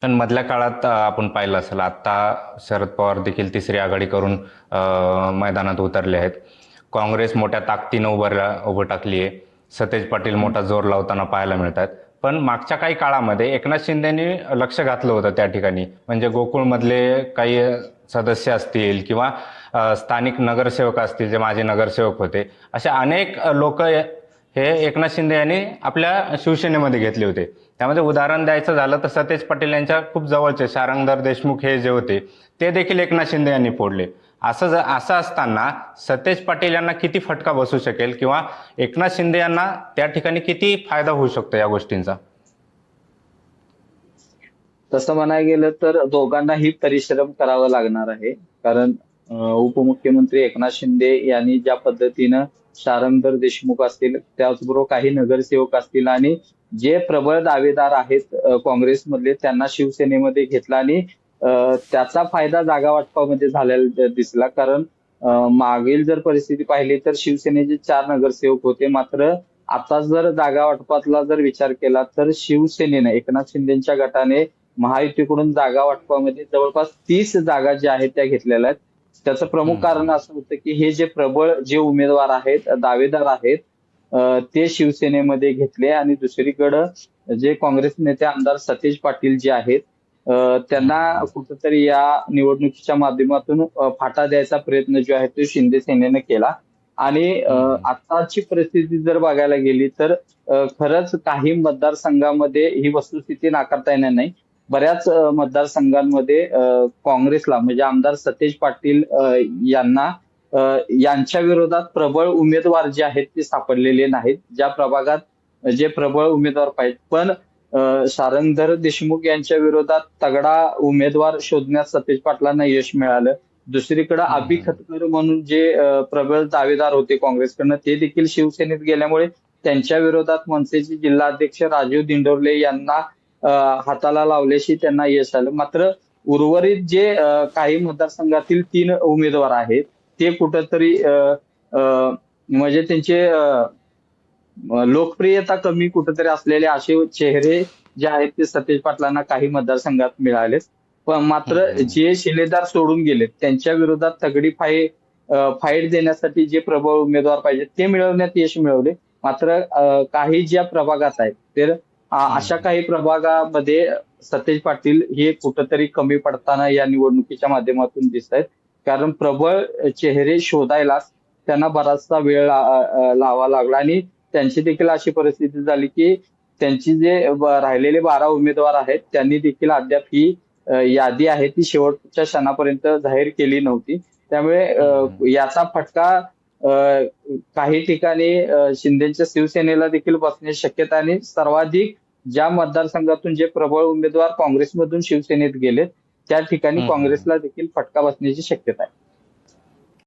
पण मधल्या काळात आपण पाहिलं असेल, आता शरद पवार देखील तिसरी आघाडी करून मैदानात उतरले आहेत. काँग्रेस मोठ्या ताकदीनं उभं टाकली आहे. सतेज पाटील मोठा जोर लावताना पाहायला मिळतात. पण मागच्या काही काळामध्ये एकनाथ शिंदेनी लक्ष घातलं होतं त्या ठिकाणी. म्हणजे गोकुळमधले काही सदस्य असतील किंवा स्थानिक नगरसेवक असतील, जे माजी नगरसेवक होते, असे अनेक लोक हे एकनाथ शिंदे यांनी आपल्या शिवसेनेमध्ये घेतले होते. त्यामध्ये उदाहरण द्यायचं झालं तर सतेज पाटील यांच्या खूप जवळचे शारंगधर देशमुख हे जे होते, ते देखील एकनाथ शिंदे यांनी फोडले. असं असताना सतेज पाटील यांना किती फटका बसू शकेल किंवा एकनाथ शिंदे यांना त्या ठिकाणी किती फायदा होऊ शकतो या गोष्टींचा? तसं म्हणायला गेलं तर दोघांनाही परिश्रम करावा लागणार आहे. कारण उपमुख्यमंत्री एकनाथ शिंदे यांनी ज्या पद्धतीनं शारंगधर देशमुख असतील, त्याचबरोबर काही नगरसेवक असतील आणि जे प्रबळ दावेदार आहेत काँग्रेसमधले, त्यांना शिवसेनेमध्ये घेतला आणि त्याचा फायदा जागा वाटपामध्ये झालेला दिसला. कारण मागील जर परिस्थिती पाहिली तर शिवसेनेचे 4 नगरसेवक होते. मात्र आता जर जागा वाटपातला जर विचार केला तर शिवसेनेने एकनाथ शिंदेच्या गटाने महायुतीकडून जागा वाटपामध्ये जवळपास 30 जागा ज्या आहेत त्या घेतलेल्या आहेत. त्याचं प्रमुख कारण असं होतं की हे जे प्रबळ जे उमेदवार आहेत, दावेदार आहेत, ते शिवसेनेमध्ये घेतले आणि दुसरीकडे जे काँग्रेस नेते आमदार सतेज पाटील जे आहेत, त्यांना कुठेतरी या निवडणुकीच्या माध्यमातून फाटा द्यायचा प्रयत्न जो आहे तो शिंदे सेनेनं केला. आणि आताची परिस्थिती जर बघायला गेली तर खरंच काही मतदारसंघामध्ये ही वस्तुस्थिती नाकारता येणार नाही. बऱ्याच मतदारसंघांमध्ये काँग्रेसला म्हणजे आमदार सतेज पाटील यांना यांच्या विरोधात प्रबळ उमेदवार जे आहेत ते सापडलेले नाहीत. ज्या प्रभागात जे प्रबळ उमेदवार पाहिजेत, पण शारंगधर देशमुख यांच्या विरोधात तगडा उमेदवार शोधण्यात सतेज पाटलांना यश मिळालं. दुसरीकडे अभि खतकर म्हणून जे प्रबळ दावेदार होते काँग्रेसकडनं, ते देखील शिवसेनेत गेल्यामुळे त्यांच्या विरोधात मनसेचे जिल्हाध्यक्ष राजीव दिंडोरले यांना हाताला लावल्याशी त्यांना यश आलं. मात्र उर्वरित जे काही मतदारसंघातील 3 उमेदवार आहेत ते कुठंतरी म्हणजे त्यांचे लोकप्रियता कमी कुठंतरी असलेले असे चेहरे जे आहेत ते सतेज पाटलांना काही मतदारसंघात मिळालेत. पण मात्र जे शिलेदार सोडून गेलेत त्यांच्या विरोधात तगडी फाईट देण्यासाठी जे प्रबळ उमेदवार पाहिजे ते मिळवण्यात यश मिळवले. मात्र काही ज्या प्रभागात आहेत तर अशा काही प्रभागामध्ये सतेज पाटील हे कुठंतरी कमी पडताना या निवडणुकीच्या माध्यमातून दिसत आहेत. कारण प्रबळ चेहरे शोधायला त्यांना बराचसा वेळ लावा लागला आणि त्यांची देखील अशी परिस्थिती झाली की त्यांची जे राहिलेले 12 उमेदवार आहेत त्यांनी देखील अद्याप ही यादी आहे ती शेवटच्या क्षणापर्यंत जाहीर केली नव्हती. त्यामुळे याचा फटका काही ठिकाणी शिंदेच्या शिवसेनेला देखील बसण्याची शक्यता आणि सर्वाधिक ज्या मतदारसंघातून जे प्रबळ उमेदवार काँग्रेसमधून शिवसेनेत गेलेत त्या ठिकाणी काँग्रेसला देखील फटका बसण्याची शक्यता आहे.